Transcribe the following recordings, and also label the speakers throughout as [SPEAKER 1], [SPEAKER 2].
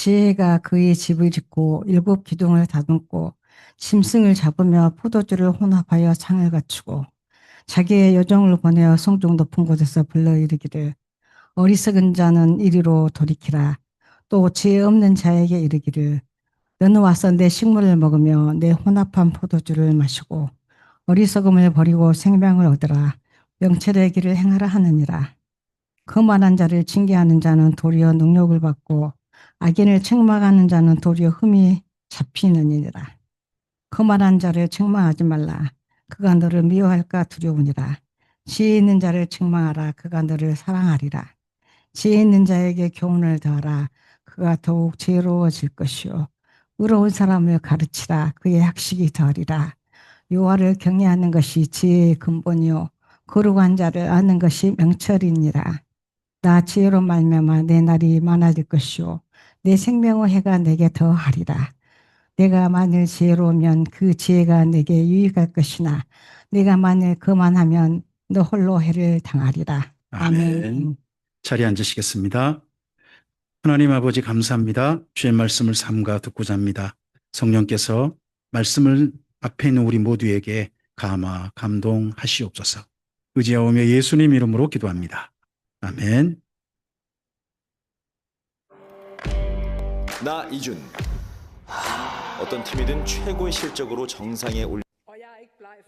[SPEAKER 1] 지혜가 그의 집을 짓고 일곱 기둥을 다듬고 짐승을 잡으며 포도주를 혼합하여 창을 갖추고 자기의 여종을 보내어 성중 높은 곳에서 불러 이르기를 어리석은 자는 이리로 돌이키라. 또 지혜 없는 자에게 이르기를 너는 와서 내 식물을 먹으며 내 혼합한 포도주를 마시고 어리석음을 버리고 생명을 얻으라. 명철의 길을 행하라 하느니라. 거만한 자를 징계하는 자는 도리어 능욕을 받고 악인을 책망하는 자는 도리어 흠이 잡히느니라. 거만한 자를 책망하지 말라. 그가 너를 미워할까 두려우니라. 지혜 있는 자를 책망하라. 그가 너를 사랑하리라. 지혜 있는 자에게 교훈을 더하라. 그가 더욱 지혜로워질 것이요. 의로운 사람을 가르치라. 그의 학식이 더하리라. 여호와를 경외하는 것이 지혜의 근본이요. 거룩한 자를 아는 것이 명철이니라. 나 지혜로 말미암아 내 날이 많아질 것이요 내 생명의 해가 내게 더하리라. 내가 만일 지혜로우면 그 지혜가 내게 유익할 것이나 내가 만일 거만하면 너 홀로 해를 당하리라.
[SPEAKER 2] 아멘.
[SPEAKER 1] 아멘.
[SPEAKER 2] 자리에 앉으시겠습니다. 하나님 아버지 감사합니다. 주의 말씀을 삼가 듣고자 합니다. 성령께서 말씀을 앞에 있는 우리 모두에게 감화, 감동하시옵소서. 의지하오며 예수님 이름으로 기도합니다. 아멘.
[SPEAKER 3] 나 이준. 어떤 팀이든 최고의 실적으로 정상에 올려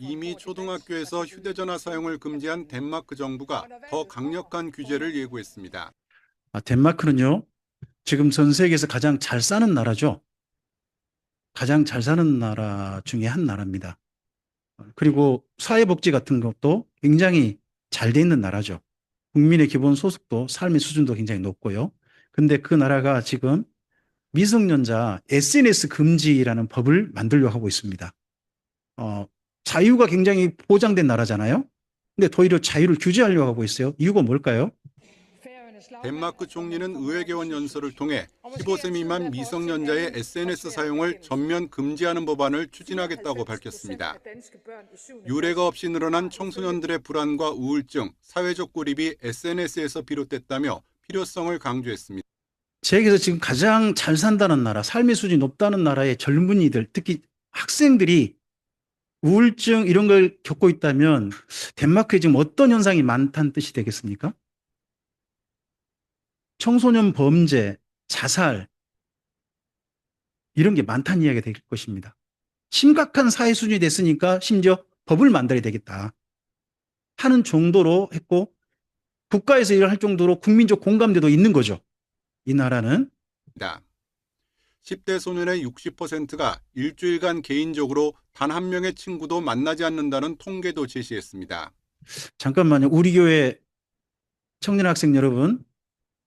[SPEAKER 4] 이미 초등학교에서 휴대전화 사용을 금지한 덴마크 정부가 더 강력한 규제를 예고했습니다.
[SPEAKER 2] 덴마크는요, 지금 전 세계에서 가장 잘 사는 나라죠. 가장 잘 사는 나라 중에 한 나라입니다. 그리고 사회복지 같은 것도 굉장히 잘 돼 있는 나라죠. 국민의 기본 소득도 삶의 수준도 굉장히 높고요. 근데 그 나라가 지금 미성년자 SNS 금지라는 법을 만들려고 하고 있습니다. 자유가 굉장히 보장된 나라잖아요. 근데 더 오히려 자유를 규제하려고 하고 있어요. 이유가 뭘까요?
[SPEAKER 4] 덴마크 총리는 의회개원 연설을 통해 15세 미만 미성년자의 SNS 사용을 전면 금지하는 법안을 추진하겠다고 밝혔습니다. 유례가 없이 늘어난 청소년들의 불안과 우울증, 사회적 고립이 SNS에서 비롯됐다며 필요성을 강조했습니다.
[SPEAKER 2] 세계에서 지금 가장 잘 산다는 나라, 삶의 수준이 높다는 나라의 젊은이들, 특히 학생들이 우울증 이런 걸 겪고 있다면 덴마크에 지금 어떤 현상이 많다는 뜻이 되겠습니까? 청소년 범죄, 자살 이런 게 많다는 이야기가 될 것입니다. 심각한 사회 수준이 됐으니까 심지어 법을 만들어야 되겠다 하는 정도로 했고 국가에서 일을 할 정도로 국민적 공감대도 있는 거죠. 이 나라는
[SPEAKER 4] 10대 소년의 60%가 일주일간 개인적으로 단 한 명의 친구도 만나지 않는다는 통계도 제시했습니다.
[SPEAKER 2] 잠깐만요. 우리 교회 청년 학생 여러분,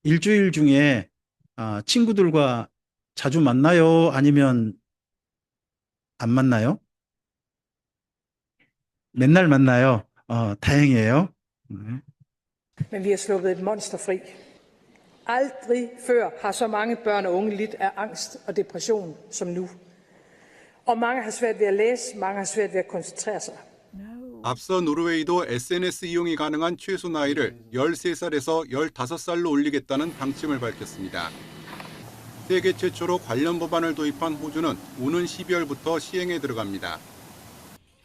[SPEAKER 2] 일주일 중에 친구들과 자주 만나요? 아니면 안 만나요? 맨날 만나요. 다행이에요.
[SPEAKER 5] Men vi har sluppet et monster fri. Aldrig før har så mange børn og unge lidt af angst og depression som nu. Og mange har svært ved at læse, mange har svært ved at koncentrere sig.
[SPEAKER 4] 앞서 노르웨이도 SNS 이용이 가능한 최소 나이를 13살에서 15살로 올리겠다는 방침을 밝혔습니다. 세계 최초로 관련 법안을 도입한 호주는 오는 12월부터 시행에 들어갑니다.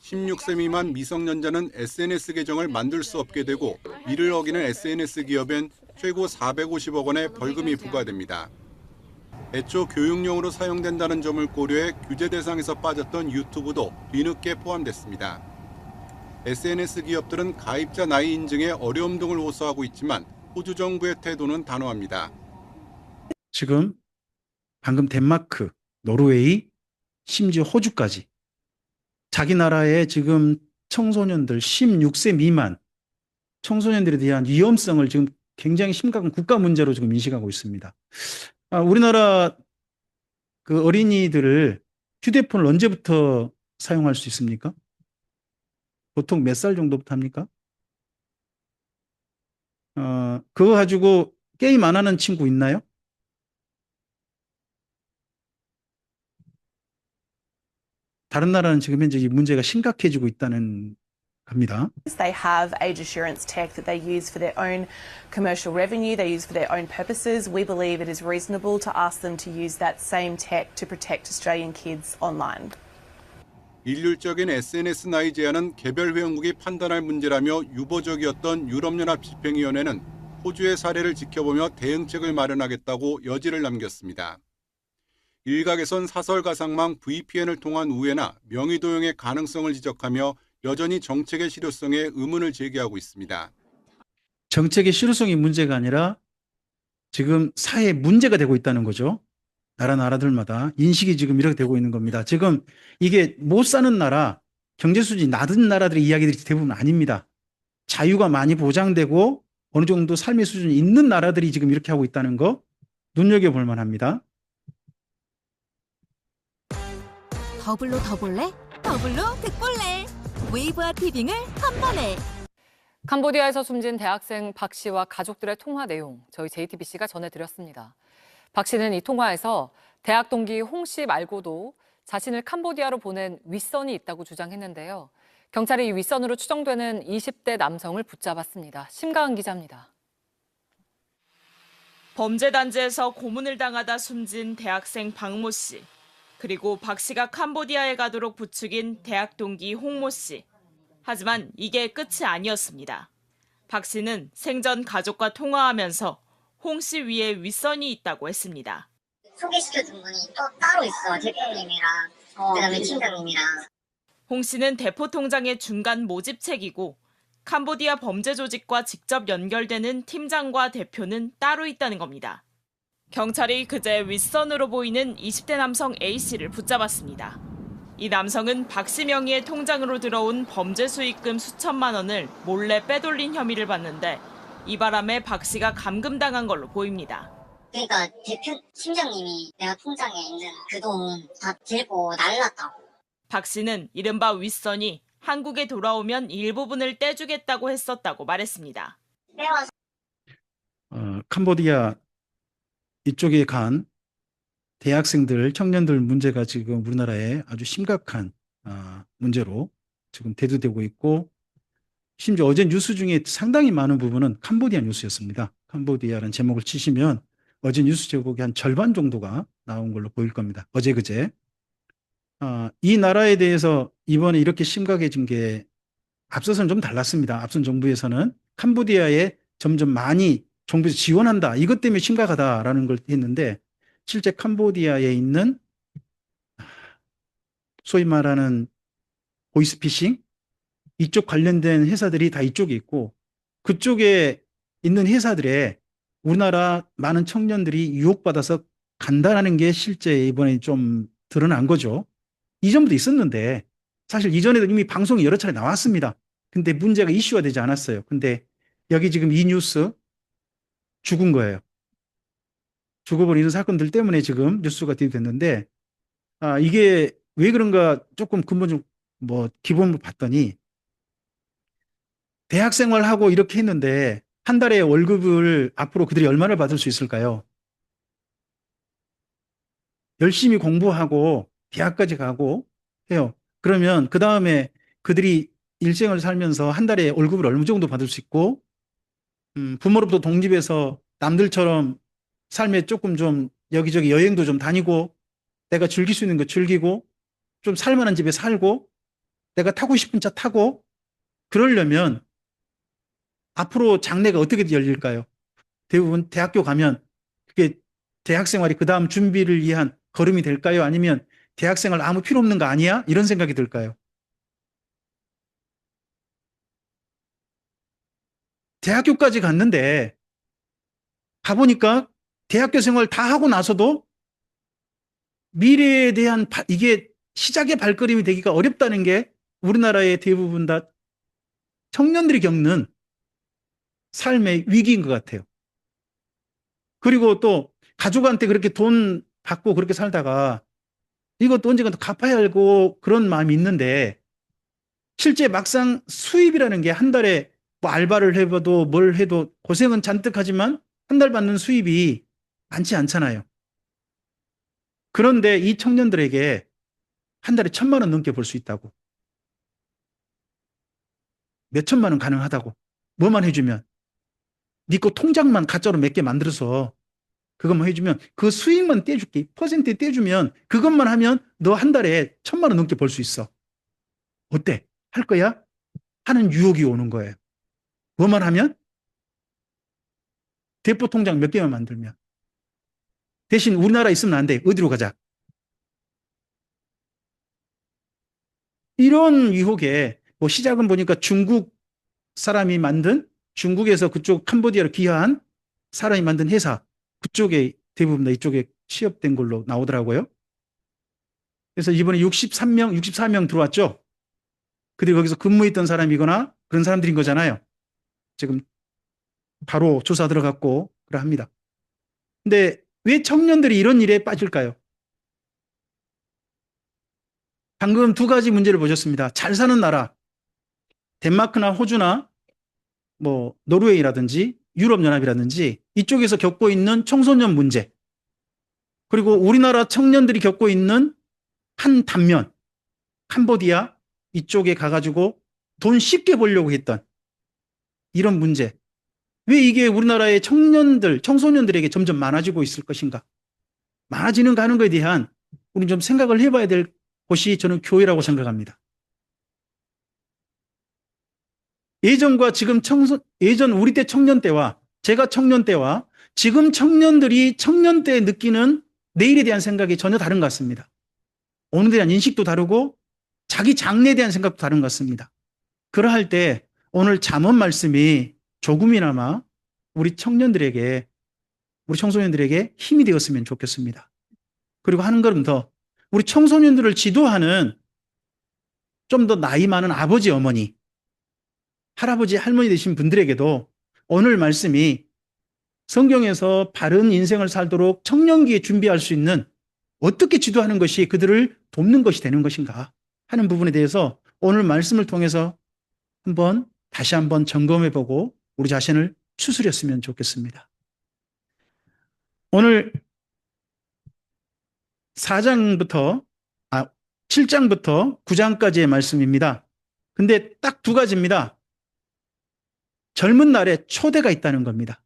[SPEAKER 4] 16세 미만 미성년자는 SNS 계정을 만들 수 없게 되고 이를 어기는 SNS 기업엔 최고 450억 원의 벌금이 부과됩니다. 애초 교육용으로 사용된다는 점을 고려해 규제 대상에서 빠졌던 유튜브도 뒤늦게 포함됐습니다. SNS 기업들은 가입자 나이 인증에 어려움 등을 호소하고 있지만 호주 정부의 태도는 단호합니다.
[SPEAKER 2] 지금 방금 덴마크, 노르웨이, 심지어 호주까지 자기 나라의 지금 청소년들 16세 미만 청소년들에 대한 위험성을 지금 굉장히 심각한 국가 문제로 지금 인식하고 있습니다. 우리나라 그 어린이들을 휴대폰을 언제부터 사용할 수 있습니까? 보통 몇 살 정도부터 합니까? 그거 가지고 게임 안 하는 친구 있나요? 다른 나라는 지금 현재 이 문제가 심각해지고 있다는 갑니다.
[SPEAKER 6] They have age assurance tech that they use for their own commercial revenue, they use for their own purposes. We believe it is reasonable to ask them to use that same tech to protect Australian kids online.
[SPEAKER 4] 일률적인 SNS 나이 제한은 개별 회원국이 판단할 문제라며 유보적이었던 유럽연합 집행위원회는 호주의 사례를 지켜보며 대응책을 마련하겠다고 여지를 남겼습니다. 일각에선 사설가상망 VPN을 통한 우회나 명의 도용의 가능성을 지적하며 여전히 정책의 실효성에 의문을 제기하고 있습니다.
[SPEAKER 2] 정책의 실효성이 문제가 아니라 지금 사회에 문제가 되고 있다는 거죠. 나라들마다 인식이 지금 이렇게 되고 있는 겁니다. 지금 이게 못 사는 나라, 경제 수준이 낮은 나라들의 이야기들이 대부분 아닙니다. 자유가 많이 보장되고 어느 정도 삶의 수준이 있는 나라들이 지금 이렇게 하고 있다는 거 눈여겨볼 만합니다.
[SPEAKER 7] 더블로 더 볼래? 더블로 득볼래? 웨이브와 티빙을 한 번에.
[SPEAKER 8] 캄보디아에서 숨진 대학생 박 씨와 가족들의 통화 내용 저희 JTBC가 전해드렸습니다. 박 씨는 이 통화에서 대학 동기 홍 씨 말고도 자신을 캄보디아로 보낸 윗선이 있다고 주장했는데요. 경찰이 이 윗선으로 추정되는 20대 남성을 붙잡았습니다. 심가은 기자입니다.
[SPEAKER 9] 범죄 단지에서 고문을 당하다 숨진 대학생 박모 씨. 그리고 박 씨가 캄보디아에 가도록 부추긴 대학 동기 홍모 씨. 하지만 이게 끝이 아니었습니다. 박 씨는 생전 가족과 통화하면서 홍 씨 위에 윗선이 있다고 했습니다.
[SPEAKER 10] 소개시켜준 분이 또 따로 있어. 대표님이랑 그다음에 팀장님이랑.
[SPEAKER 9] 홍 씨는 대포 통장의 중간 모집책이고 캄보디아 범죄 조직과 직접 연결되는 팀장과 대표는 따로 있다는 겁니다. 경찰이 그제 윗선으로 보이는 20대 남성 A씨를 붙잡았습니다. 이 남성은 박 씨 명의의 통장으로 들어온 범죄 수익금 수천만 원을 몰래 빼돌린 혐의를 받는데 이 바람에 박 씨가 감금당한 걸로 보입니다.
[SPEAKER 10] 그러니까 대표 팀장님이 내가 통장에 있는 그 돈 다 들고 날랐다고.
[SPEAKER 9] 박 씨는 이른바 윗선이 한국에 돌아오면 일부분을 떼주겠다고 했었다고 말했습니다.
[SPEAKER 10] 빼와서
[SPEAKER 2] 캄보디아 이쪽에 간 대학생들, 청년들 문제가 지금 우리나라에 아주 심각한 문제로 지금 대두되고 있고, 심지어 어제 뉴스 중에 상당히 많은 부분은 캄보디아 뉴스였습니다. 캄보디아라는 제목을 치시면 어제 뉴스 제목의 한 절반 정도가 나온 걸로 보일 겁니다. 어제 그제. 이 나라에 대해서 이번에 이렇게 심각해진 게 앞서서는 좀 달랐습니다. 앞선 정부에서는 캄보디아에 점점 많이 정부에서 지원한다. 이것 때문에 심각하다라는 걸 했는데 실제 캄보디아에 있는 소위 말하는 보이스피싱 이쪽 관련된 회사들이 다 이쪽에 있고 그쪽에 있는 회사들에 우리나라 많은 청년들이 유혹받아서 간다는 게 실제 이번에 좀 드러난 거죠. 이전부터 있었는데 사실 이전에도 이미 방송이 여러 차례 나왔습니다. 근데 문제가 이슈가 되지 않았어요. 근데 여기 지금 이 뉴스 죽은 거예요. 죽어버리는 사건들 때문에 지금 뉴스가 됐는데 이게 왜 그런가 조금 근본적으로 기본을 봤더니 대학 생활하고 이렇게 했는데 한 달에 월급을 앞으로 그들이 얼마나 받을 수 있을까요? 열심히 공부하고 대학까지 가고 해요. 그러면 그 다음에 그들이 일생을 살면서 한 달에 월급을 어느 정도 받을 수 있고 부모로부터 독립해서 남들처럼 삶에 조금 좀 여기저기 여행도 좀 다니고 내가 즐길 수 있는 거 즐기고 좀 살만한 집에 살고 내가 타고 싶은 차 타고 그러려면 앞으로 장래가 어떻게 열릴까요? 대부분 대학교 가면 그게 대학생활이 그 다음 준비를 위한 걸음이 될까요? 아니면 대학생활 아무 필요 없는 거 아니야? 이런 생각이 들까요? 대학교까지 갔는데 가보니까 대학교 생활 다 하고 나서도 미래에 대한 이게 시작의 발걸음이 되기가 어렵다는 게 우리나라의 대부분 다 청년들이 겪는 삶의 위기인 것 같아요. 그리고 또 가족한테 그렇게 돈 받고 그렇게 살다가 이것도 언젠가 또 갚아야 하고 그런 마음이 있는데 실제 막상 수입이라는 게 한 달에 알바를 해봐도 뭘 해도 고생은 잔뜩 하지만 한 달 받는 수입이 많지 않잖아요. 그런데 이 청년들에게 한 달에 1,000만 원 넘게 벌 수 있다고. 몇 천만 원 가능하다고. 뭐만 해주면. 네 거 통장만 가짜로 몇 개 만들어서 그것만 해주면 그 수익만 떼줄게. 퍼센트 떼주면 그것만 하면 너 한 달에 1,000만 원 넘게 벌 수 있어. 어때? 할 거야? 하는 유혹이 오는 거예요. 뭐만 하면? 대포 통장 몇 개만 만들면. 대신 우리나라에 있으면 안 돼. 어디로 가자? 이런 유혹에 뭐 시작은 보니까 중국 사람이 만든, 중국에서 그쪽 캄보디아로 귀화한 사람이 만든 회사, 그쪽에 대부분 다 이쪽에 취업된 걸로 나오더라고요. 그래서 이번에 63명, 64명 들어왔죠. 그리고 거기서 근무했던 사람이거나 그런 사람들인 거잖아요. 지금 바로 조사 들어갔고 그러합니다. 근데 왜 청년들이 이런 일에 빠질까요? 방금 두 가지 문제를 보셨습니다. 잘 사는 나라, 덴마크나 호주나 뭐 노르웨이라든지 유럽연합이라든지 이쪽에서 겪고 있는 청소년 문제, 그리고 우리나라 청년들이 겪고 있는 한 단면, 캄보디아 이쪽에 가가지고 돈 쉽게 벌려고 했던 이런 문제. 왜 이게 우리나라의 청년들, 청소년들에게 점점 많아지고 있을 것인가? 많아지는 가는 것에 대한 우리 좀 생각을 해봐야 될 곳이 저는 교회라고 생각합니다. 예전과 지금 예전 우리 때 청년 때와 제가 청년 때와 지금 청년들이 청년 때 느끼는 내일에 대한 생각이 전혀 다른 것 같습니다. 오늘에 대한 인식도 다르고 자기 장래에 대한 생각도 다른 것 같습니다. 그러할 때 오늘 잠언 말씀이 조금이나마 우리 청년들에게, 우리 청소년들에게 힘이 되었으면 좋겠습니다. 그리고 하는 걸음 더 우리 청소년들을 지도하는 좀 더 나이 많은 아버지, 어머니, 할아버지, 할머니 되신 분들에게도 오늘 말씀이 성경에서 바른 인생을 살도록 청년기에 준비할 수 있는 어떻게 지도하는 것이 그들을 돕는 것이 되는 것인가 하는 부분에 대해서 오늘 말씀을 통해서 다시 한번 점검해보고 우리 자신을 추스렸으면 좋겠습니다. 오늘 7장부터 9장까지의 말씀입니다. 근데 딱 두 가지입니다. 젊은 날에 초대가 있다는 겁니다.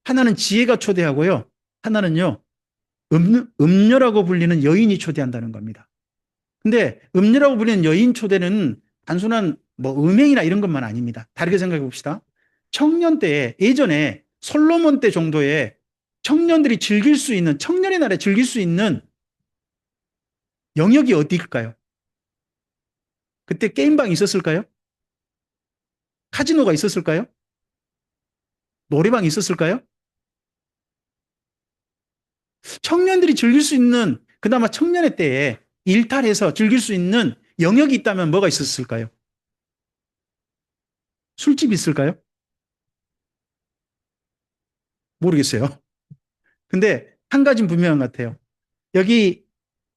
[SPEAKER 2] 하나는 지혜가 초대하고요. 하나는요, 음녀라고 불리는 여인이 초대한다는 겁니다. 근데 음녀라고 불리는 여인 초대는 단순한 음행이나 이런 것만 아닙니다. 다르게 생각해 봅시다. 청년 때에, 예전에 솔로몬 때 정도의 청년들이 즐길 수 있는, 청년의 날에 즐길 수 있는 영역이 어디일까요? 그때 게임방이 있었을까요? 카지노가 있었을까요? 노래방이 있었을까요? 청년들이 즐길 수 있는, 그나마 청년의 때에 일탈해서 즐길 수 있는 영역이 있다면 뭐가 있었을까요? 술집이 있을까요? 모르겠어요. 근데 한 가지는 분명한 것 같아요. 여기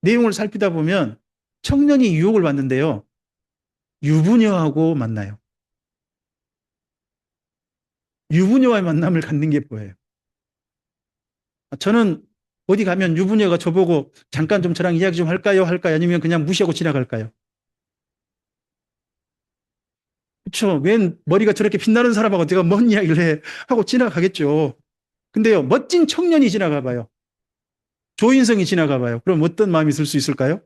[SPEAKER 2] 내용을 살피다 보면 청년이 유혹을 받는데요. 유부녀하고 만나요. 유부녀와의 만남을 갖는 게 뭐예요? 저는 어디 가면 유부녀가 저보고 잠깐 좀 저랑 이야기 좀 할까요? 아니면 그냥 무시하고 지나갈까요? 그렇죠. 웬 머리가 저렇게 빛나는 사람하고 내가 뭔 이야기를 해 하고 지나가겠죠. 근데요, 멋진 청년이 지나가 봐요. 조인성이 지나가 봐요. 그럼 어떤 마음이 들 수 있을까요?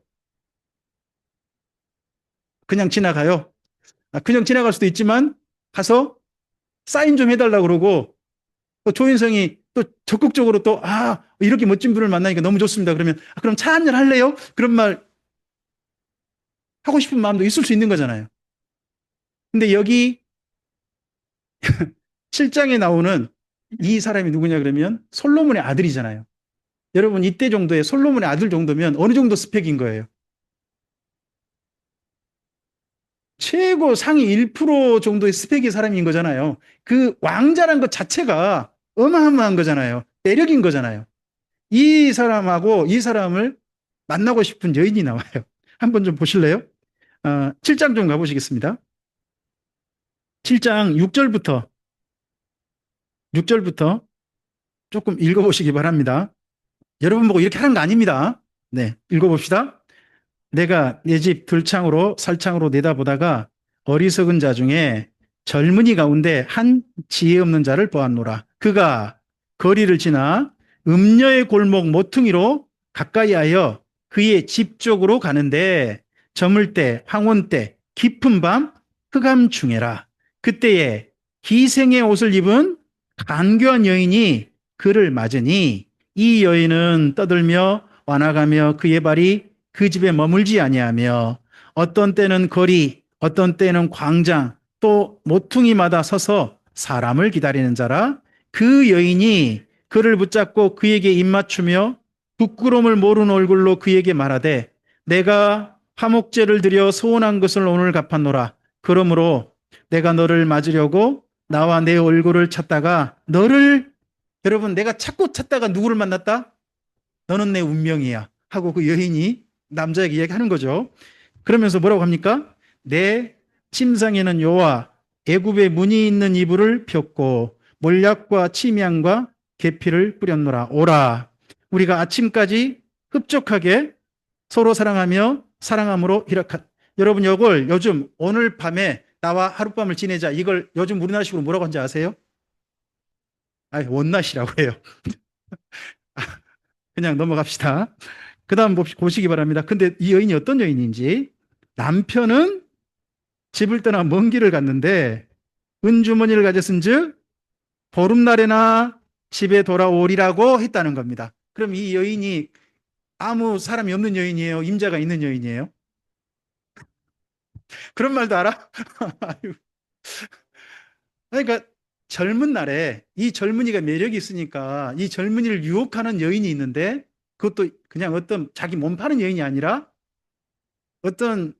[SPEAKER 2] 그냥 지나가요. 그냥 지나갈 수도 있지만 가서 사인 좀 해달라고 그러고, 또 조인성이 또 적극적으로 이렇게 멋진 분을 만나니까 너무 좋습니다. 그러면 그럼 차 한잔 할래요? 그런 말 하고 싶은 마음도 있을 수 있는 거잖아요. 근데 여기 7장에 나오는 이 사람이 누구냐 그러면 솔로몬의 아들이잖아요. 여러분, 이때 정도의 솔로몬의 아들 정도면 어느 정도 스펙인 거예요? 최고 상위 1% 정도의 스펙의 사람인 거잖아요. 그 왕자란 것 자체가 어마어마한 거잖아요. 매력인 거잖아요. 이 사람하고 이 사람을 만나고 싶은 여인이 나와요. 한번 좀 보실래요? 7장 좀 가보시겠습니다. 7장 6절부터 조금 읽어보시기 바랍니다. 여러분 보고 이렇게 하는 거 아닙니다. 네, 읽어봅시다. 내가 내 집 들창으로 살창으로 내다보다가 어리석은 자 중에 젊은이 가운데 한 지혜 없는 자를 보았노라. 그가 거리를 지나 음녀의 골목 모퉁이로 가까이하여 그의 집 쪽으로 가는데 저물 때 황혼 때 깊은 밤 흑암 중에라. 그때에 기생의 옷을 입은 간교한 여인이 그를 맞으니 이 여인은 떠들며 와나가며 그의 발이 그 집에 머물지 아니하며 어떤 때는 거리 어떤 때는 광장 또 모퉁이마다 서서 사람을 기다리는 자라. 그 여인이 그를 붙잡고 그에게 입맞추며 부끄러움을 모르는 얼굴로 그에게 말하되 내가 화목제를 드려 소원한 것을 오늘 갚았노라. 그러므로 내가 너를 맞으려고 나와 내 얼굴을 찾다가 너를 여러분 내가 찾고 찾다가 누구를 만났다? 너는 내 운명이야 하고 그 여인이 남자에게 이야기하는 거죠. 그러면서 뭐라고 합니까? 내 침상에는 여호와 애굽의 문이 있는 이불을 폈고 몰약과 침향과 계피를 뿌렸노라. 오라 우리가 아침까지 흡족하게 서로 사랑하며 사랑함으로 희락한. 여러분 이걸 요즘 오늘 밤에 나와 하룻밤을 지내자 이걸 요즘 우리나라식으로 뭐라고 하는지 아세요? 원낫이라고 해요. 그냥 넘어갑시다. 그 다음 보시기 바랍니다. 근데 이 여인이 어떤 여인인지. 남편은 집을 떠나 먼 길을 갔는데 은주머니를 가졌은즉 보름날에나 집에 돌아오리라고 했다는 겁니다. 그럼 이 여인이 아무 사람이 없는 여인이에요? 임자가 있는 여인이에요? 그런 말도 알아? 그러니까 젊은 날에 이 젊은이가 매력이 있으니까 이 젊은이를 유혹하는 여인이 있는데 그것도 그냥 어떤 자기 몸 파는 여인이 아니라 어떤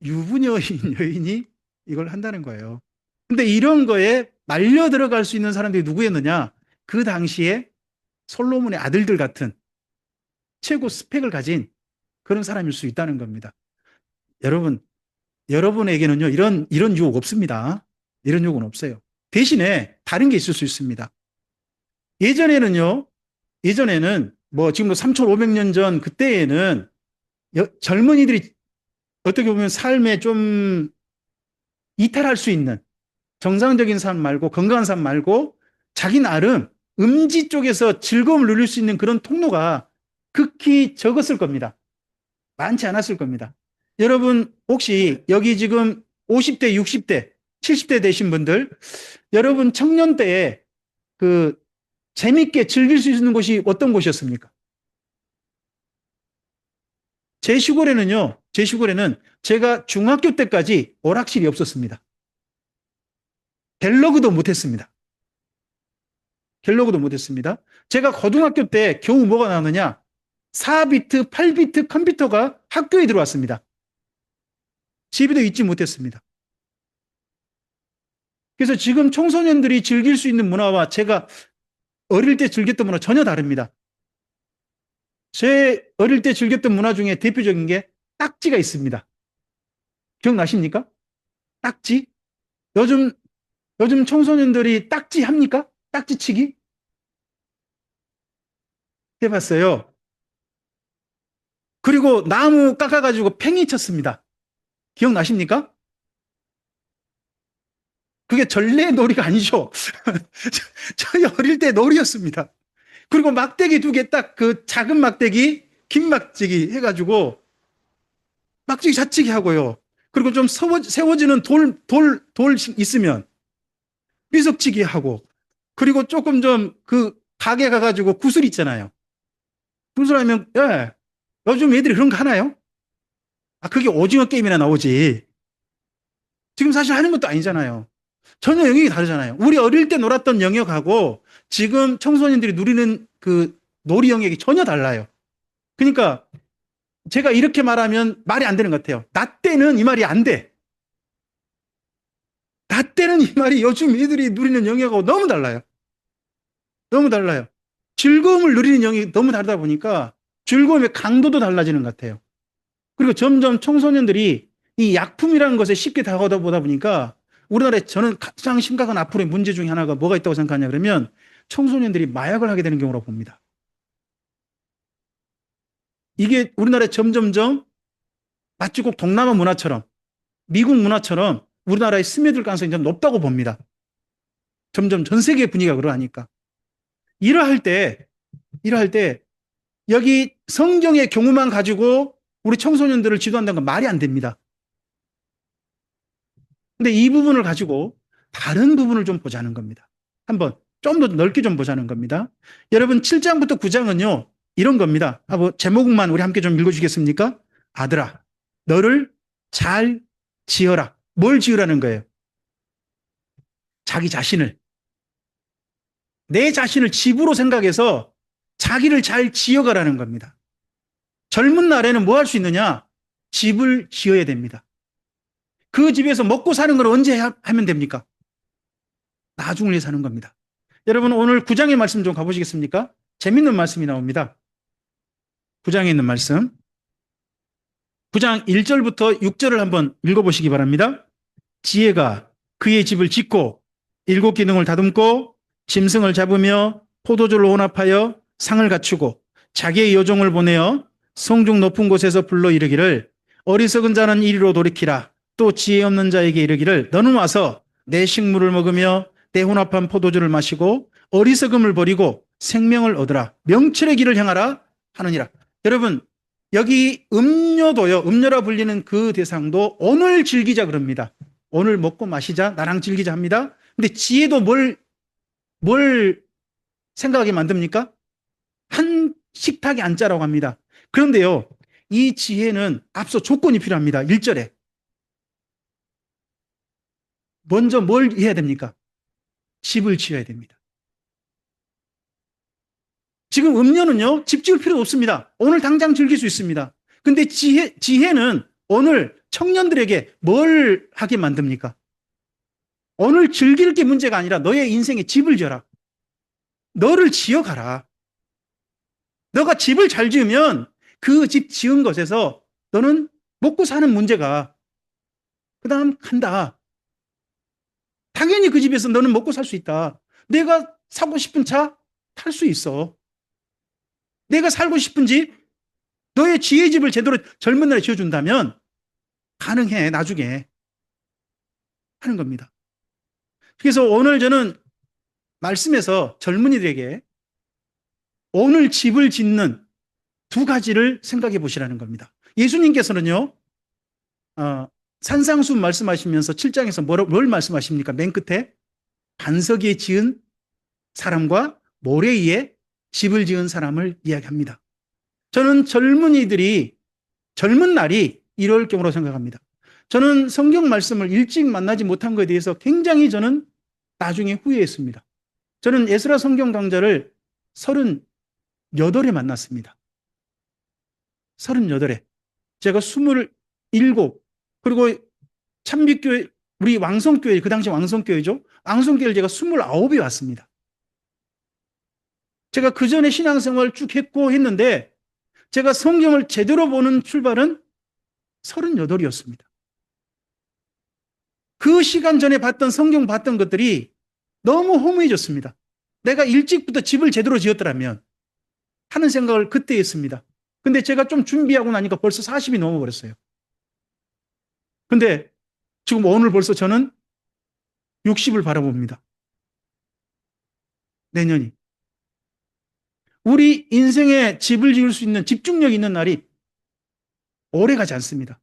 [SPEAKER 2] 유부녀인 여인이 이걸 한다는 거예요. 근데 이런 거에 말려 들어갈 수 있는 사람들이 누구였느냐? 그 당시에 솔로몬의 아들들 같은 최고 스펙을 가진 그런 사람일 수 있다는 겁니다. 여러분에게는요, 이런 유혹 없습니다. 이런 유혹은 없어요. 대신에 다른 게 있을 수 있습니다. 예전에는 뭐 지금도 3,500년 전 그때에는 젊은이들이 어떻게 보면 삶에 좀 이탈할 수 있는 정상적인 삶 말고 건강한 삶 말고 자기 나름 음지 쪽에서 즐거움을 누릴 수 있는 그런 통로가 극히 적었을 겁니다. 많지 않았을 겁니다. 여러분 혹시 여기 지금 50대, 60대, 70대 되신 분들 여러분 청년 때에 그 재밌게 즐길 수 있는 곳이 어떤 곳이었습니까? 제 시골에는 제가 중학교 때까지 오락실이 없었습니다. 갤러그도 못했습니다. 제가 고등학교 때 겨우 뭐가 나오느냐? 4비트, 8비트 컴퓨터가 학교에 들어왔습니다. 집에도 있지 못했습니다. 그래서 지금 청소년들이 즐길 수 있는 문화와 제가 어릴 때 즐겼던 문화 전혀 다릅니다. 제 어릴 때 즐겼던 문화 중에 대표적인 게 딱지가 있습니다. 기억나십니까? 딱지? 요즘 청소년들이 딱지 합니까? 딱지치기? 해봤어요. 그리고 나무 깎아가지고 팽이 쳤습니다. 기억나십니까? 그게 전래 놀이가 아니죠. 저희 어릴 때 놀이였습니다. 그리고 막대기 2개 딱 그 작은 막대기, 긴 막대기 해가지고 막대기 자치기 하고요. 그리고 좀 세워지는 돌 있으면 삐석치기 하고 그리고 조금 좀 그 가게 가가지고 구슬 있잖아요. 구슬하면 요즘 애들이 그런 거 하나요? 그게 오징어 게임이나 나오지. 지금 사실 하는 것도 아니잖아요. 전혀 영역이 다르잖아요. 우리 어릴 때 놀았던 영역하고 지금 청소년들이 누리는 그 놀이 영역이 전혀 달라요. 그러니까 제가 이렇게 말하면 말이 안 되는 것 같아요. 나 때는 이 말이 안 돼. 나 때는 이 말이 요즘 애들이 누리는 영역하고 너무 달라요. 너무 달라요. 즐거움을 누리는 영역이 너무 다르다 보니까 즐거움의 강도도 달라지는 것 같아요. 그리고 점점 청소년들이 이 약품이라는 것에 쉽게 다가오다 보다 보니까 우리나라에 저는 가장 심각한 앞으로의 문제 중에 하나가 뭐가 있다고 생각하냐 그러면 청소년들이 마약을 하게 되는 경우라고 봅니다. 이게 우리나라에 점점점 마치 꼭 동남아 문화처럼 미국 문화처럼 우리나라에 스며들 가능성이 좀 높다고 봅니다. 점점 전 세계 분위기가 그러하니까. 이러할 때 여기 성경의 경우만 가지고 우리 청소년들을 지도한다는 건 말이 안 됩니다. 근데 이 부분을 가지고 다른 부분을 좀 보자는 겁니다. 한번 좀 더 넓게 좀 보자는 겁니다. 여러분 7장부터 9장은요. 이런 겁니다. 제목만 우리 함께 좀 읽어주시겠습니까? 아들아, 너를 잘 지어라. 뭘 지으라는 거예요? 자기 자신을. 내 자신을 집으로 생각해서 자기를 잘 지어가라는 겁니다. 젊은 날에는 뭐 할 수 있느냐? 집을 지어야 됩니다. 그 집에서 먹고 사는 걸 언제 하면 됩니까? 나중을 위해 사는 겁니다. 여러분 오늘 9장의 말씀 좀 가보시겠습니까? 재밌는 말씀이 나옵니다. 9장에 있는 말씀. 9장 1절부터 6절을 한번 읽어보시기 바랍니다. 지혜가 그의 집을 짓고 7 기둥을 다듬고 짐승을 잡으며 포도주를 혼합하여 상을 갖추고 자기의 여종을 보내어 성중 높은 곳에서 불러 이르기를 어리석은 자는 이리로 돌이키라. 또 지혜 없는 자에게 이르기를 너는 와서 내 식물을 먹으며 내 혼합한 포도주를 마시고 어리석음을 버리고 생명을 얻으라. 명철의 길을 향하라 하느니라. 여러분 여기 음료도요. 음료라 불리는 그 대상도 오늘 즐기자 그럽니다. 오늘 먹고 마시자 나랑 즐기자 합니다. 근데 지혜도 뭘 생각하게 만듭니까? 한 식탁에 앉자라고 합니다. 그런데요. 이 지혜는 앞서 조건이 필요합니다. 1절에. 먼저 뭘 해야 됩니까? 집을 지어야 됩니다. 지금 음료는요, 집 지을 필요 없습니다. 오늘 당장 즐길 수 있습니다. 근데 지혜는 오늘 청년들에게 뭘 하게 만듭니까? 오늘 즐길 게 문제가 아니라 너의 인생에 집을 지어라. 너를 지어가라. 너가 집을 잘 지으면 그 집 지은 것에서 너는 먹고 사는 문제가 그 다음 간다. 당연히 그 집에서 너는 먹고 살 수 있다. 내가 사고 싶은 차 탈 수 있어. 내가 살고 싶은 집, 너의 지혜 집을 제대로 젊은 날에 지어준다면 가능해, 나중에 하는 겁니다. 그래서 오늘 저는 말씀에서 젊은이들에게 오늘 집을 짓는 2가지를 생각해 보시라는 겁니다. 예수님께서는요, 산상수훈 말씀하시면서 7장에서 뭘 말씀하십니까? 맨 끝에 반석 위에 지은 사람과 모래 위에 집을 지은 사람을 이야기합니다. 저는 젊은 날이 이럴 경우로 생각합니다. 저는 성경 말씀을 일찍 만나지 못한 것에 대해서 굉장히 저는 나중에 후회했습니다. 저는 에스라 성경 강좌를 38에 만났습니다. 38에. 제가 27, 그리고 참빛교회, 우리 왕성교회, 그 당시 왕성교회죠. 왕성교회를 제가 29에 왔습니다. 제가 그 전에 신앙생활을 쭉 했는데 제가 성경을 제대로 보는 출발은 38이었습니다. 그 시간 전에 성경 봤던 것들이 너무 허무해졌습니다. 내가 일찍부터 집을 제대로 지었더라면 하는 생각을 그때 했습니다. 근데 제가 좀 준비하고 나니까 벌써 40이 넘어버렸어요. 근데 지금 오늘 벌써 저는 60을 바라봅니다. 내년이. 우리 인생에 집을 지을 수 있는 집중력 있는 날이 오래 가지 않습니다.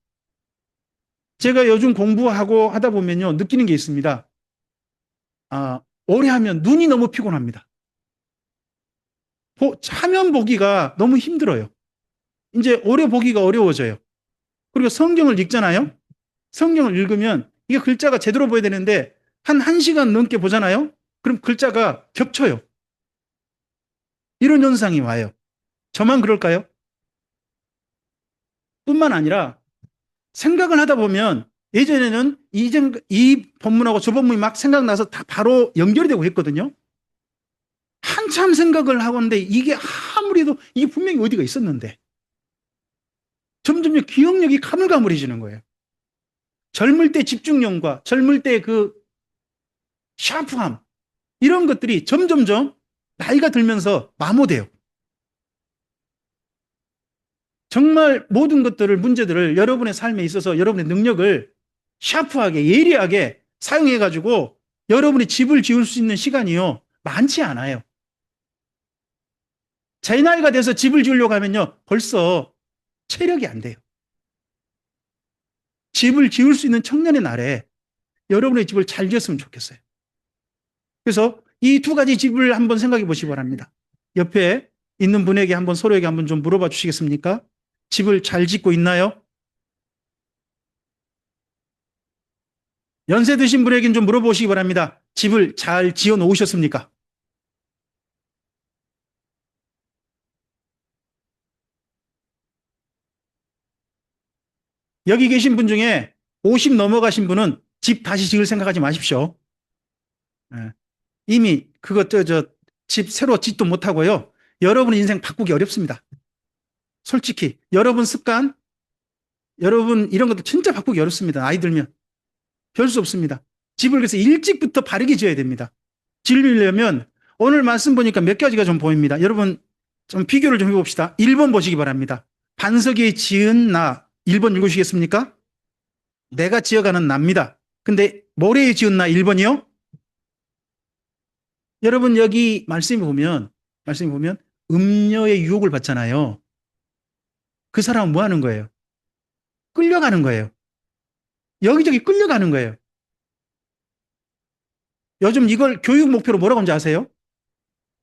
[SPEAKER 2] 제가 요즘 공부하고 하다 보면요, 느끼는 게 있습니다. 오래 하면 눈이 너무 피곤합니다. 화면 보기가 너무 힘들어요. 이제 오래 보기가 어려워져요. 그리고 성경을 읽잖아요. 성경을 읽으면 이게 글자가 제대로 보여야 되는데 한 1시간 넘게 보잖아요. 그럼 글자가 겹쳐요. 이런 현상이 와요. 저만 그럴까요? 뿐만 아니라 생각을 하다 보면 예전에는 이 본문하고 저 본문이 막 생각나서 다 바로 연결이 되고 했거든요. 한참 생각을 하는데 이게 아무리 해도 이게 분명히 어디가 있었는데 점점 기억력이 가물가물해지는 거예요. 젊을 때 집중력과 젊을 때 그 샤프함 이런 것들이 점점점 나이가 들면서 마모돼요. 정말 모든 문제들을 여러분의 삶에 있어서 여러분의 능력을 샤프하게 예리하게 사용해가지고 여러분이 집을 지을 수 있는 시간이요 많지 않아요. 제 나이가 돼서 집을 지으려고 하면요 벌써 체력이 안 돼요. 집을 지을 수 있는 청년의 날에 여러분의 집을 잘 지었으면 좋겠어요. 그래서 이 두 가지 집을 한번 생각해 보시기 바랍니다. 옆에 있는 분에게 한번 서로에게 한번 좀 물어봐 주시겠습니까? 집을 잘 짓고 있나요? 연세 드신 분에게는 좀 물어보시기 바랍니다. 집을 잘 지어 놓으셨습니까? 여기 계신 분 중에 50 넘어가신 분은 집 다시 지을 생각하지 마십시오. 이미 그것 집 새로 짓도 못하고요. 여러분 인생 바꾸기 어렵습니다. 솔직히 여러분 습관, 여러분 이런 것도 진짜 바꾸기 어렵습니다. 나이 들면 별 수 없습니다. 집을 그래서 일찍부터 바르게 지어야 됩니다. 지으려면 오늘 말씀 보니까 몇 가지가 좀 보입니다. 여러분 좀 비교를 좀 해봅시다. 1번 보시기 바랍니다. 반석에 지은 나 1번 읽으시겠습니까? 내가 지어가는 나입니다. 근데 모래에 지은 나 1번이요? 여러분 여기 말씀이 보면 음녀의 유혹을 받잖아요. 그 사람은 뭐 하는 거예요? 끌려가는 거예요. 여기저기 끌려가는 거예요. 요즘 이걸 교육 목표로 뭐라고 하는지 아세요?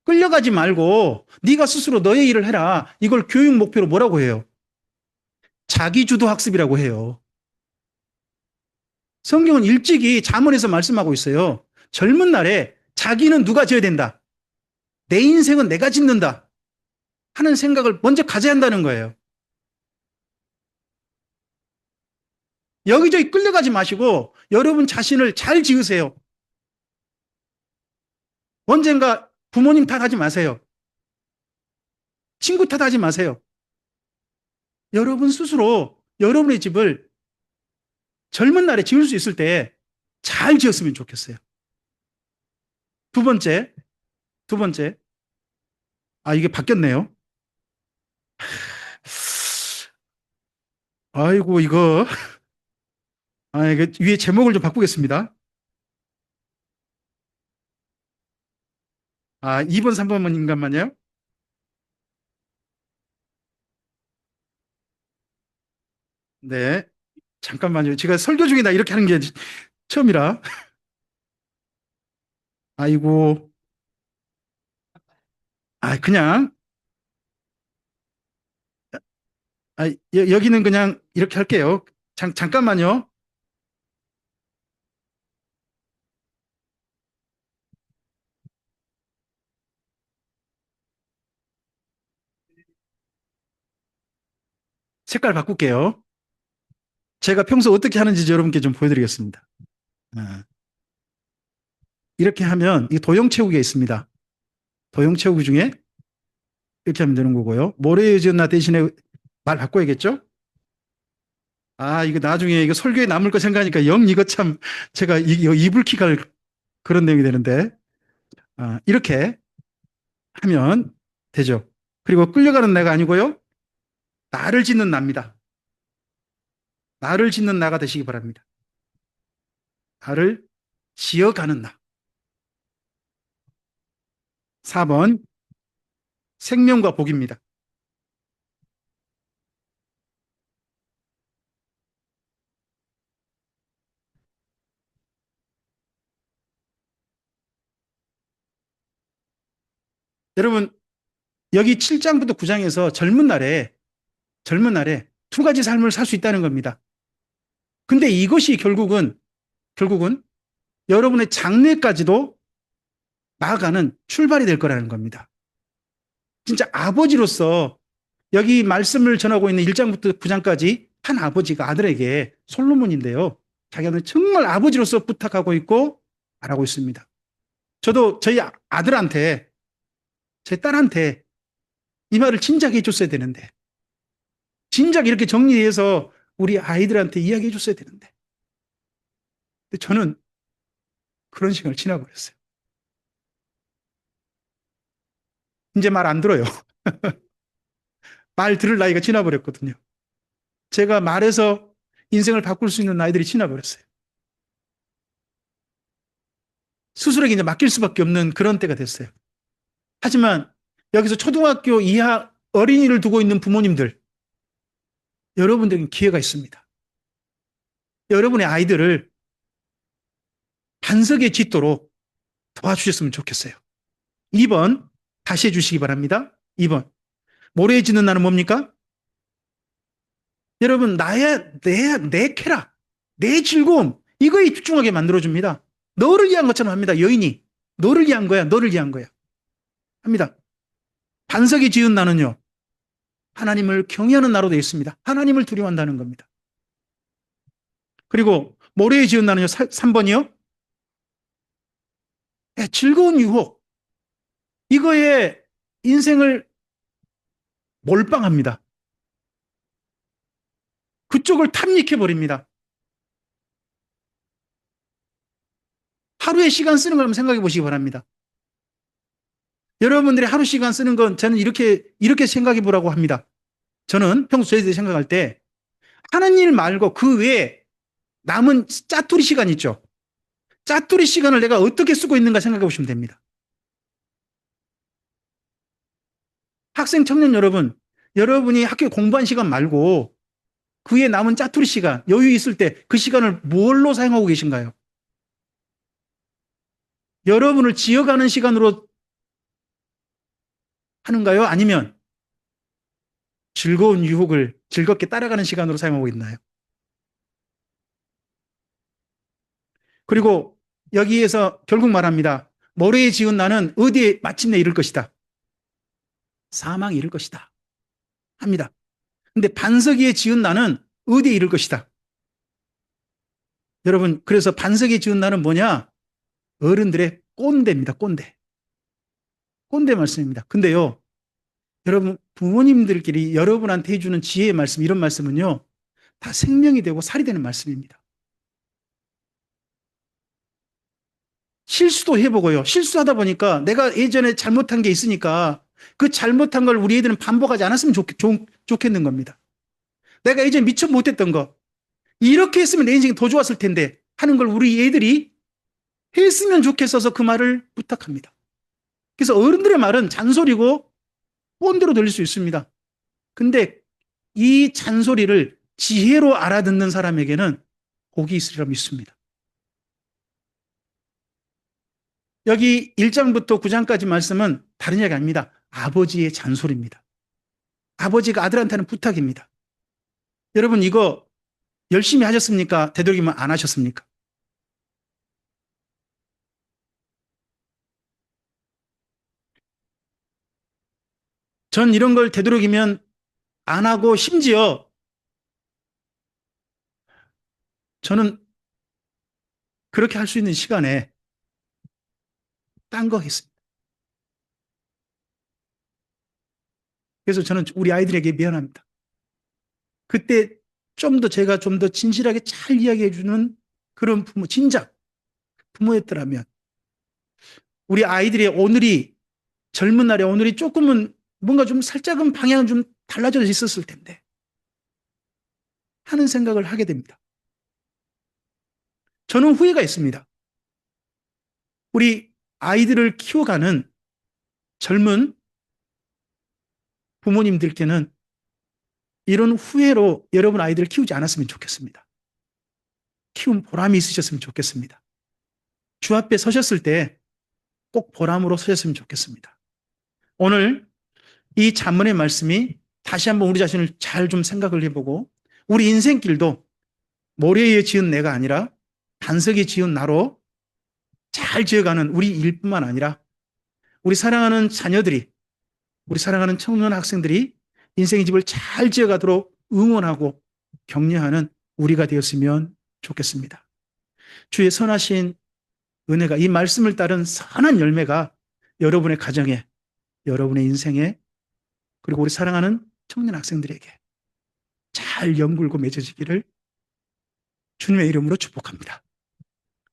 [SPEAKER 2] 끌려가지 말고 네가 스스로 너의 일을 해라. 이걸 교육 목표로 뭐라고 해요? 자기주도 학습이라고 해요. 성경은 일찍이 잠언에서 말씀하고 있어요. 젊은 날에 자기는 누가 지어야 된다. 내 인생은 내가 짓는다. 하는 생각을 먼저 가져야 한다는 거예요. 여기저기 끌려가지 마시고 여러분 자신을 잘 지으세요. 언젠가 부모님 탓하지 마세요. 친구 탓하지 마세요. 여러분 스스로 여러분의 집을 젊은 날에 지을 수 있을 때 잘 지었으면 좋겠어요. 두 번째. 이게 바뀌었네요. 아이고, 이거 위에 제목을 좀 바꾸겠습니다. 2번, 3번만 인간만요. 네. 잠깐만요. 제가 설교 중에 나 이렇게 하는 게 처음이라. 아이고. 그냥. 여기는 그냥 이렇게 할게요. 잠깐만요. 색깔 바꿀게요. 제가 평소 어떻게 하는지 여러분께 좀 보여드리겠습니다. 이렇게 하면 이 도형 채우기가 있습니다. 도형 채우기 중에 이렇게 하면 되는 거고요. 모래에 지은 나 대신에 말 바꿔야겠죠? 이거 나중에 이거 설교에 남을 거 생각하니까 이거 참 제가 이거 이불킥할 그런 내용이 되는데 이렇게 하면 되죠. 그리고 끌려가는 나가 아니고요. 나를 짓는 나입니다. 나를 짓는 나가 되시기 바랍니다. 나를 지어가는 나. 4번 생명과 복입니다. 여러분 여기 7장부터 9장에서 젊은 날에 두 가지 삶을 살 수 있다는 겁니다. 근데 이것이 결국은 여러분의 장래까지도 나아가는 출발이 될 거라는 겁니다. 진짜 아버지로서 여기 말씀을 전하고 있는 1장부터 9장까지 한 아버지가 아들에게 솔로몬인데요. 자기는 정말 아버지로서 부탁하고 있고 말하고 있습니다. 저도 저희 아들한테 제 딸한테 이 말을 진작에 해줬어야 되는데 진작 이렇게 정리해서 우리 아이들한테 이야기해 줬어야 되는데 근데 저는 그런 시간을 지나버렸어요. 이제 말 안 들어요. 말 들을 나이가 지나버렸거든요. 제가 말해서 인생을 바꿀 수 있는 나이들이 지나버렸어요. 스스로에게 이제 맡길 수밖에 없는 그런 때가 됐어요. 하지만 여기서 초등학교 이하 어린이를 두고 있는 부모님들, 여러분들에게 기회가 있습니다. 여러분의 아이들을 반석에 짓도록 도와주셨으면 좋겠어요. 2번 다시 해주시기 바랍니다. 2번 모래에 짓는 나는 뭡니까? 여러분 내 쾌락, 내 즐거움 이거에 집중하게 만들어줍니다. 너를 위한 것처럼 합니다. 여인이 너를 위한 거야, 너를 위한 거야 합니다. 반석에 지은 나는요, 하나님을 경외하는 나로 되어 있습니다. 하나님을 두려워한다는 겁니다. 그리고 모래에 지은 나는요, 3번이요. 즐거운 유혹. 이거에 인생을 몰빵합니다. 그쪽을 탐닉해버립니다. 하루에 시간 쓰는 걸 한번 생각해 보시기 바랍니다. 여러분들이 하루 시간 쓰는 건 저는 이렇게 생각해 보라고 합니다. 저는 평소에 생각할 때 하는 일 말고 그 외에 남은 짜투리 시간 있죠. 짜투리 시간을 내가 어떻게 쓰고 있는가 생각해 보시면 됩니다. 학생 청년 여러분, 여러분이 학교에 공부한 시간 말고 그 외에 남은 짜투리 시간, 여유 있을 때 그 시간을 뭘로 사용하고 계신가요? 여러분을 지어가는 시간으로 하는가요? 아니면 즐거운 유혹을 즐겁게 따라가는 시간으로 사용하고 있나요? 그리고 여기에서 결국 말합니다. 모래에 지은 나는 어디에 마침내 이를 것이다? 사망에 이를 것이다 합니다. 근데 반석 위에 지은 나는 어디에 이를 것이다? 여러분, 그래서 반석 위에 지은 나는 뭐냐? 어른들의 꼰대입니다. 꼰대 말씀입니다. 근데요, 여러분, 부모님들끼리 여러분한테 해주는 지혜의 말씀, 이런 말씀은요, 다 생명이 되고 살이 되는 말씀입니다. 실수도 해보고요. 실수하다 보니까 내가 예전에 잘못한 게 있으니까 그 잘못한 걸 우리 애들은 반복하지 않았으면 좋겠는 겁니다. 내가 예전에 미처 못했던 거, 이렇게 했으면 내 인생이 더 좋았을 텐데 하는 걸 우리 애들이 했으면 좋겠어서 그 말을 부탁합니다. 그래서 어른들의 말은 잔소리고 꼰대로 들릴 수 있습니다. 근데 이 잔소리를 지혜로 알아듣는 사람에게는 복이 있으리라 믿습니다. 여기 1장부터 9장까지 말씀은 다른 이야기 아닙니다. 아버지의 잔소리입니다. 아버지가 아들한테는 부탁입니다. 여러분, 이거 열심히 하셨습니까? 되도록이면 안 하셨습니까? 전 이런 걸 되도록이면 안 하고, 심지어 저는 그렇게 할 수 있는 시간에 딴 거 했습니다. 그래서 저는 우리 아이들에게 미안합니다. 그때 제가 좀 더 진실하게 잘 이야기해 주는 그런 부모, 진작 부모였더라면 우리 아이들의 오늘이, 젊은 날의 오늘이 조금은 뭔가 좀 살짝은 방향은 좀 달라져 있었을 텐데 하는 생각을 하게 됩니다. 저는 후회가 있습니다. 우리 아이들을 키워가는 젊은 부모님들께는 이런 후회로 여러분 아이들을 키우지 않았으면 좋겠습니다. 키운 보람이 있으셨으면 좋겠습니다. 주 앞에 서셨을 때 꼭 보람으로 서셨으면 좋겠습니다. 오늘 이 잠언의 말씀이 다시 한번 우리 자신을 잘 좀 생각을 해보고 우리 인생길도 모래에 지은 내가 아니라 반석에 지은 나로 잘 지어가는 우리 일뿐만 아니라 우리 사랑하는 자녀들이, 우리 사랑하는 청년 학생들이 인생의 집을 잘 지어가도록 응원하고 격려하는 우리가 되었으면 좋겠습니다. 주의 선하신 은혜가, 이 말씀을 따른 선한 열매가 여러분의 가정에, 여러분의 인생에, 그리고 우리 사랑하는 청년 학생들에게 잘 연굴고 맺어지기를 주님의 이름으로 축복합니다.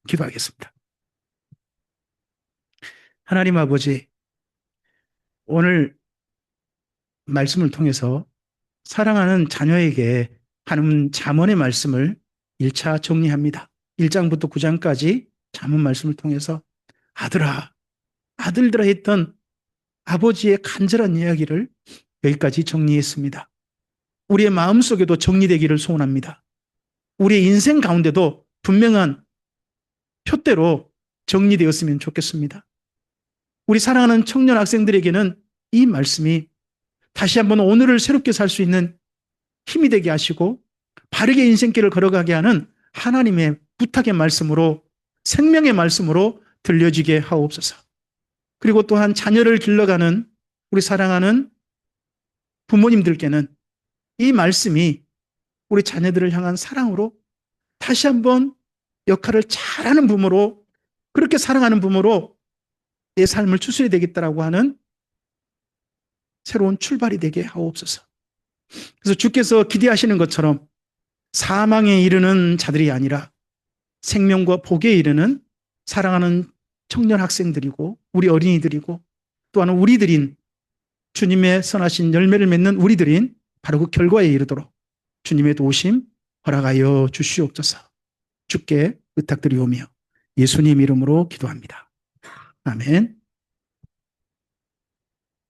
[SPEAKER 2] 기도하겠습니다. 하나님 아버지, 오늘 말씀을 통해서 사랑하는 자녀에게 하는 잠언의 말씀을 1차 정리합니다. 1장부터 9장까지 잠언 말씀을 통해서 아들아, 아들들아 했던 아버지의 간절한 이야기를 여기까지 정리했습니다. 우리의 마음속에도 정리되기를 소원합니다. 우리의 인생 가운데도 분명한 표대로 정리되었으면 좋겠습니다. 우리 사랑하는 청년 학생들에게는 이 말씀이 다시 한번 오늘을 새롭게 살 수 있는 힘이 되게 하시고 바르게 인생길을 걸어가게 하는 하나님의 부탁의 말씀으로, 생명의 말씀으로 들려지게 하옵소서. 그리고 또한 자녀를 길러가는 우리 사랑하는 부모님들께는 이 말씀이 우리 자녀들을 향한 사랑으로 다시 한번 역할을 잘하는 부모로, 그렇게 사랑하는 부모로 내 삶을 추스려야 되겠다라고 하는 새로운 출발이 되게 하옵소서. 그래서 주께서 기대하시는 것처럼 사망에 이르는 자들이 아니라 생명과 복에 이르는 사랑하는 청년 학생들이고 우리 어린이들이고 또한 우리들인, 주님의 선하신 열매를 맺는 우리들인 바로 그 결과에 이르도록 주님의 도우심 허락하여 주시옵소서. 주께 부탁드리오며 예수님 이름으로 기도합니다. 아멘.